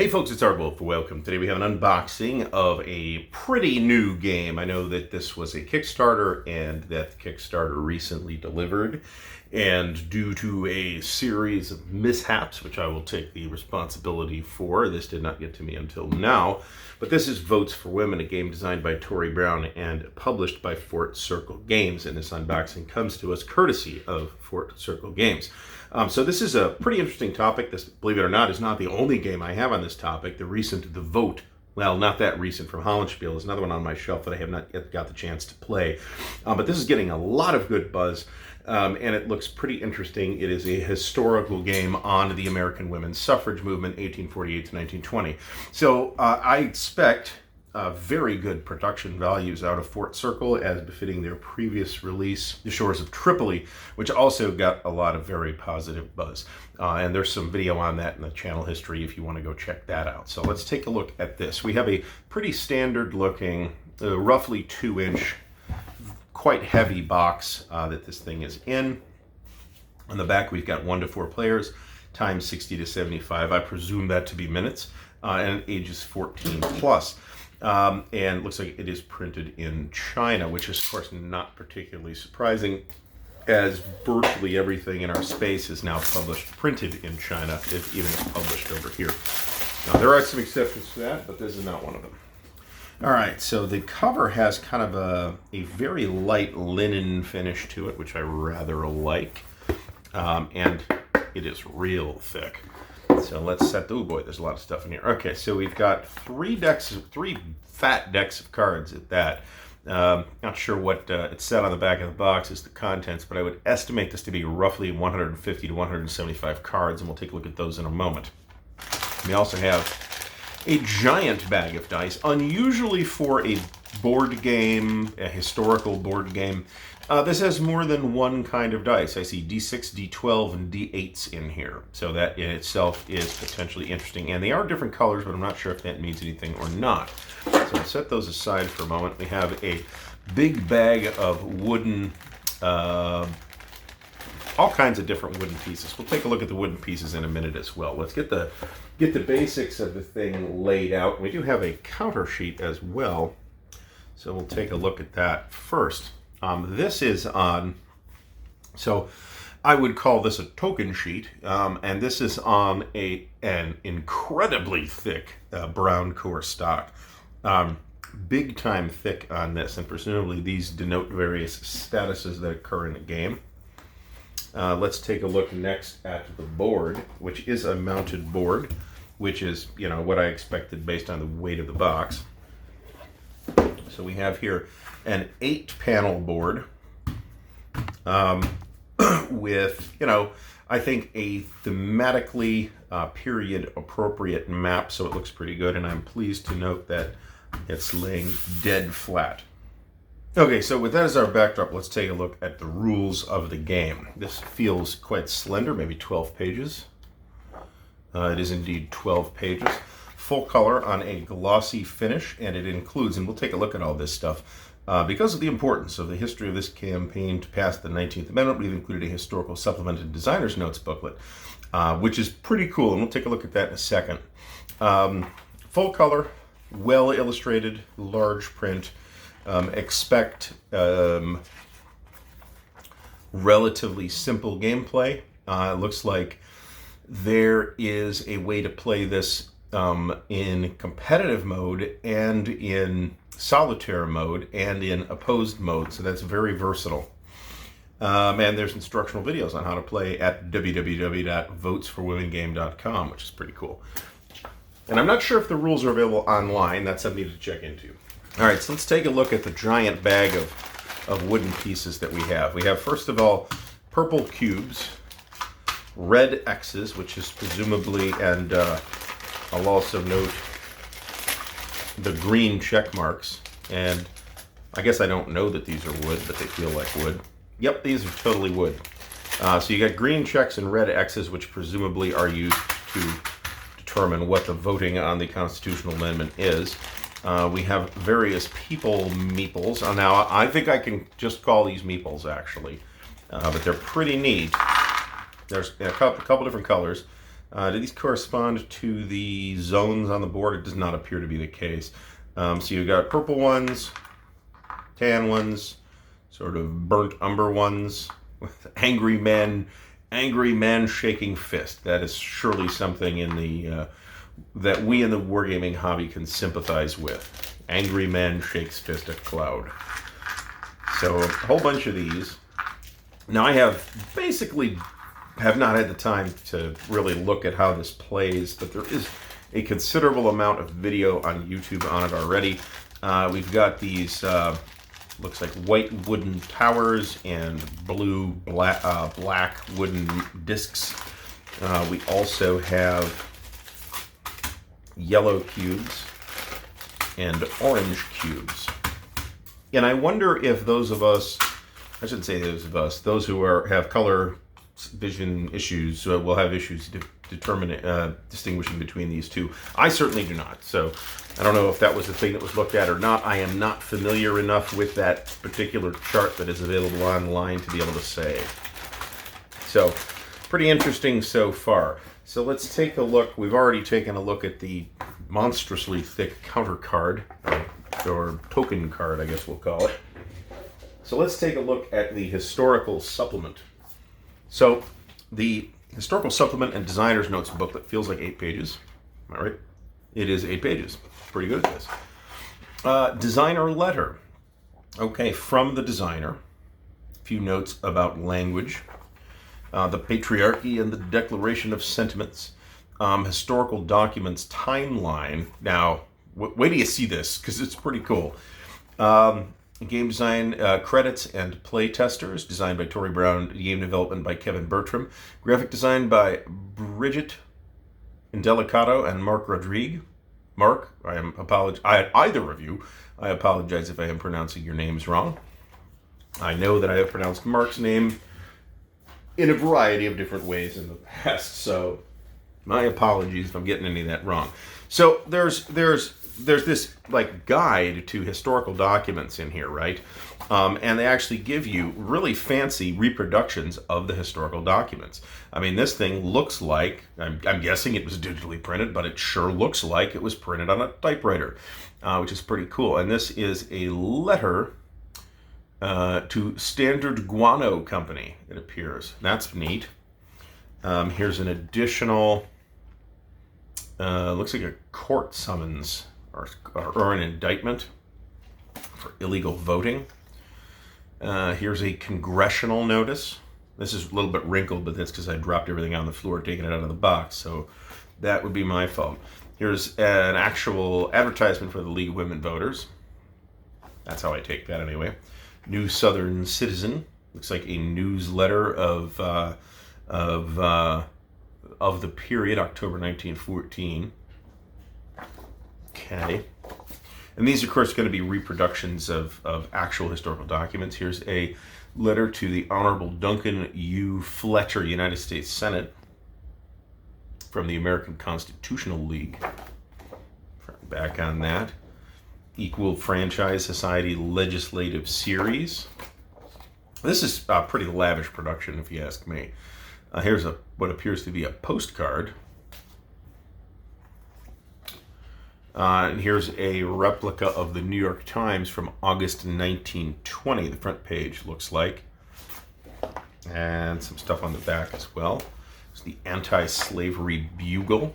Hey folks, it's Ardwulf. Welcome. Today we have an unboxing of a pretty new game. I know that this was a Kickstarter and that the Kickstarter recently delivered. And due to a series of mishaps, which I will take the responsibility for, this did not get to me until now. But this is Votes for Women, a game designed by Tori Brown and published by Fort Circle Games. And this unboxing comes to us courtesy of Fort Circle Games. So this is a pretty interesting topic. This, believe it or not, is not the only game I have on this topic. The Vote, well, not that recent, from Hollandspiel is another one on my shelf that I have not yet got the chance to play. But this is getting a lot of good buzz, and it looks pretty interesting. It is a historical game on the American women's suffrage movement, 1848 to 1920. So I expect very good production values out of Fort Circle, as befitting their previous release, The Shores of Tripoli, which also got a lot of very positive buzz. And there's some video on that in the channel history if you want to go check that out. So let's take a look at this. We have a pretty standard looking, roughly 2-inch, quite heavy box that this thing is in. On the back we've got 1 to 4 players, time 60 to 75. I presume that to be minutes, and ages 14 plus. And it looks like it is printed in China, which is, of course, not particularly surprising, as virtually everything in our space is now printed in China, if even it's published over here. Now, there are some exceptions to that, but this is not one of them. All right, so the cover has kind of a very light linen finish to it, which I rather like, and it is real thick. So let's set, oh boy, there's a lot of stuff in here. Okay, so we've got three fat decks of cards at that. Not sure what it said on the back of the box is the contents, but I would estimate this to be roughly 150 to 175 cards, and we'll take a look at those in a moment. We also have a giant bag of dice, unusually for a board game, a historical board game. This has more than one kind of dice. I see D6, D12, and D8s in here. So that in itself is potentially interesting. And they are different colors, but I'm not sure if that means anything or not. So I'll set those aside for a moment. We have a big bag of wooden, all kinds of different wooden pieces. We'll take a look at the wooden pieces in a minute as well. Let's get the basics of the thing laid out. We do have a counter sheet as well. So we'll take a look at that first. This is on, so I would call this a token sheet, and this is on an incredibly thick brown core stock. Big time thick on this, and presumably these denote various statuses that occur in the game. Let's take a look next at the board, which is a mounted board, which is, you know, what I expected based on the weight of the box. So we have here an 8-panel board with, you know, I think a thematically period-appropriate map, so it looks pretty good, and I'm pleased to note that it's laying dead flat. Okay, so with that as our backdrop, let's take a look at the rules of the game. This feels quite slender, maybe 12 pages. It is indeed 12 pages. Full color on a glossy finish, and it includes, and we'll take a look at all this stuff, because of the importance of the history of this campaign to pass the 19th Amendment, we've included a historical supplemented designer's notes booklet, which is pretty cool, and we'll take a look at that in a second. Full color, well illustrated, large print. Expect relatively simple gameplay. It looks like there is a way to play this in competitive mode and in solitaire mode and in opposed mode, so that's very versatile. And there's instructional videos on how to play at www.votesforwomengame.com, which is pretty cool. And I'm not sure if the rules are available online. That's something to check into. All right, so let's take a look at the giant bag of wooden pieces that we have. We have, first of all, purple cubes, red X's, which is presumably, and I'll also note the green check marks, and I guess I don't know that these are wood, but they feel like wood. Yep, these are totally wood. So you got green checks and red X's, which presumably are used to determine what the voting on the constitutional amendment is. We have various people meeples. Now, I think I can just call these meeples, actually, but they're pretty neat. There's a couple different colors. Do these correspond to the zones on the board? It does not appear to be the case. So you've got purple ones, tan ones, sort of burnt umber ones, with angry men shaking fist. That is surely something in the that we in the wargaming hobby can sympathize with. Angry man shakes fist at cloud. So a whole bunch of these. Now I have not had the time to really look at how this plays, but there is a considerable amount of video on YouTube on it already. We've got these looks like white wooden towers and black wooden discs. We also have yellow cubes and orange cubes. And I wonder if those of us, I shouldn't say those of us, those who have color vision issues will have issues distinguishing between these two. I certainly do not. So I don't know if that was the thing that was looked at or not. I am not familiar enough with that particular chart that is available online to be able to say. So pretty interesting so far. So let's take a look. We've already taken a look at the monstrously thick counter card, or token card, I guess we'll call it. So let's take a look at the historical supplement. So the historical supplement and designer's notes booklet feels like 8 pages. Am I right? It is 8 pages. Pretty good at this. Designer letter. Okay, from the designer. A few notes about language. The patriarchy and the declaration of sentiments. Historical documents timeline. Now, wait till you see this, because it's pretty cool. Game design credits and play testers, designed by Tori Brown, game development by Kevin Bertram, graphic design by Bridget Indelicato and Mark Rodrigue. Mark, either of you, I apologize if I am pronouncing your names wrong. I know that I have pronounced Mark's name in a variety of different ways in the past, so my apologies if I'm getting any of that wrong. So there's this like guide to historical documents in here, right? And they actually give you really fancy reproductions of the historical documents. I mean, this thing looks like, I'm guessing it was digitally printed, but it sure looks like it was printed on a typewriter, which is pretty cool. And this is a letter to Standard Guano Company, it appears. That's neat. Here's an additional, looks like a court summons or an indictment for illegal voting. Here's a congressional notice. This is a little bit wrinkled, but that's because I dropped everything on the floor, taking it out of the box, so that would be my fault. Here's an actual advertisement for the League of Women Voters. That's how I take that anyway. New Southern Citizen. Looks like a newsletter of the period, October 1914. Okay. And these, of course, are going to be reproductions of actual historical documents. Here's a letter to the Honorable Duncan U. Fletcher, United States Senate, from the American Constitutional League. Back on that. Equal Franchise Society Legislative Series. This is a pretty lavish production, if you ask me. Here's what appears to be a postcard. And here's a replica of the New York Times from August 1920. The front page looks like. And some stuff on the back as well. It's the Anti-Slavery Bugle.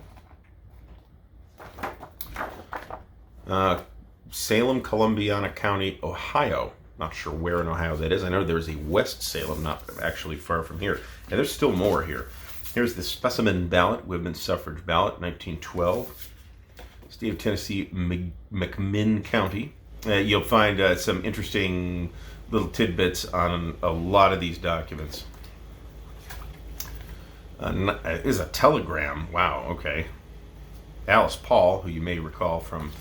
Salem, Columbiana County, Ohio. Not sure where in Ohio that is. I know there's a West Salem, not actually far from here. And there's still more here. Here's the Specimen Ballot, Women's Suffrage Ballot, 1912. State of Tennessee, McMinn County. You'll find some interesting little tidbits on a lot of these documents. Is a telegram. Wow, okay. Alice Paul, who you may recall from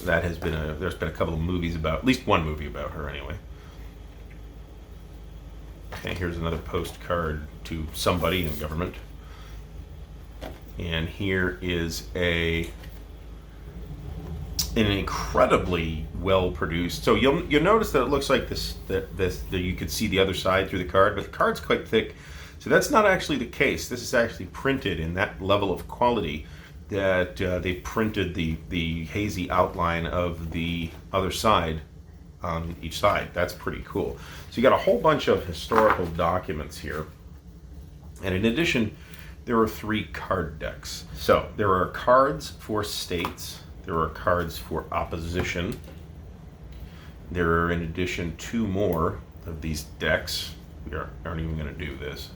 that, there's been a couple of movies about, at least one movie about her anyway. Okay, here's another postcard to somebody in government. And here is an incredibly well produced. So you'll notice that it looks like that you could see the other side through the card, but the card's quite thick. It's So that's not actually the case. This is actually printed in that level of quality that they printed the hazy outline of the other side on each side. That's pretty cool. So you got a whole bunch of historical documents here. And in addition, there are 3 card decks. So there are cards for states. There are cards for opposition. There are, in addition, 2 more of these decks. We aren't even going to do this.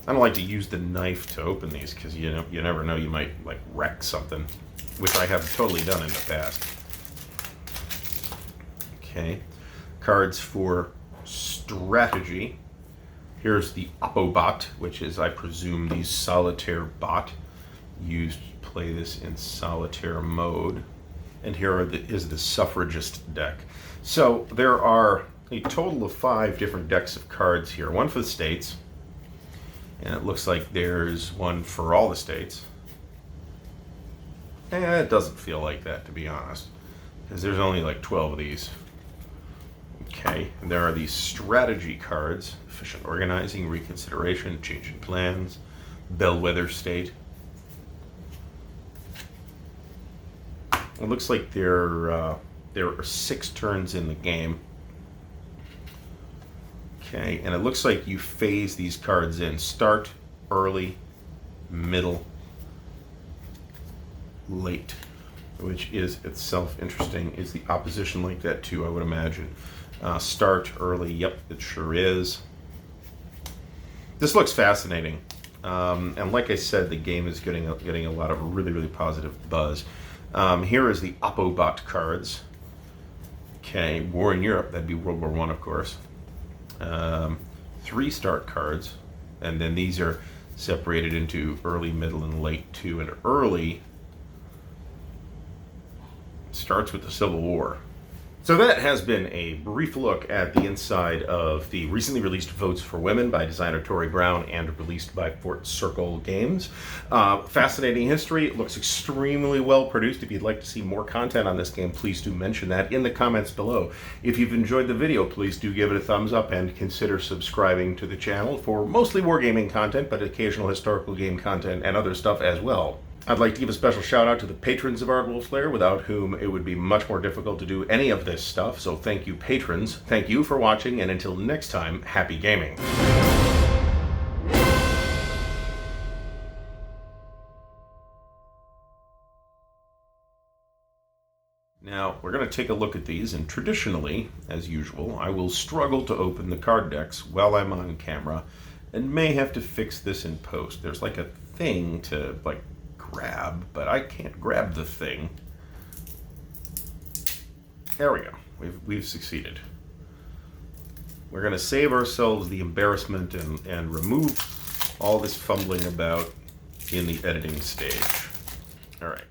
I don't like to use the knife to open these because you never know, you might like wreck something, which I have totally done in the past. Okay, cards for strategy. Here's the Oppobot, which is, I presume, the solitaire bot used to play this in solitaire mode. And here is the suffragist deck. So there are a total of 5 different decks of cards here. One for the states, and it looks like there's one for all the states. It doesn't feel like that, to be honest, because there's only like 12 of these. Okay, and there are these strategy cards: efficient organizing, reconsideration, changing plans, bellwether state. It looks like there are 6 turns in the game. Okay, and it looks like you phase these cards in: start, early, middle, late, which is itself interesting. Is the opposition like that too, I would imagine? Start, early, yep, it sure is. This looks fascinating. And like I said, the game is getting a lot of really, really positive buzz. Here is the Oppobot cards. Okay, War in Europe, that'd be World War I, of course. 3 start cards, and then these are separated into early, middle, and late too. And early starts with the Civil War. So that has been a brief look at the inside of the recently released Votes for Women by designer Tori Brown and released by Fort Circle Games. Fascinating history. It looks extremely well produced. If you'd like to see more content on this game, please do mention that in the comments below. If you've enjoyed the video, please do give it a thumbs up and consider subscribing to the channel for mostly wargaming content, but occasional historical game content and other stuff as well. I'd like to give a special shout out to the patrons of Ardwulf Lair, without whom it would be much more difficult to do any of this stuff. So thank you, patrons. Thank you for watching, and until next time, happy gaming. Now, we're going to take a look at these, and traditionally, as usual, I will struggle to open the card decks while I'm on camera, and may have to fix this in post. There's like a thing to like grab, but I can't grab the thing. There we go. We've succeeded. We're going to save ourselves the embarrassment and remove all this fumbling about in the editing stage. All right.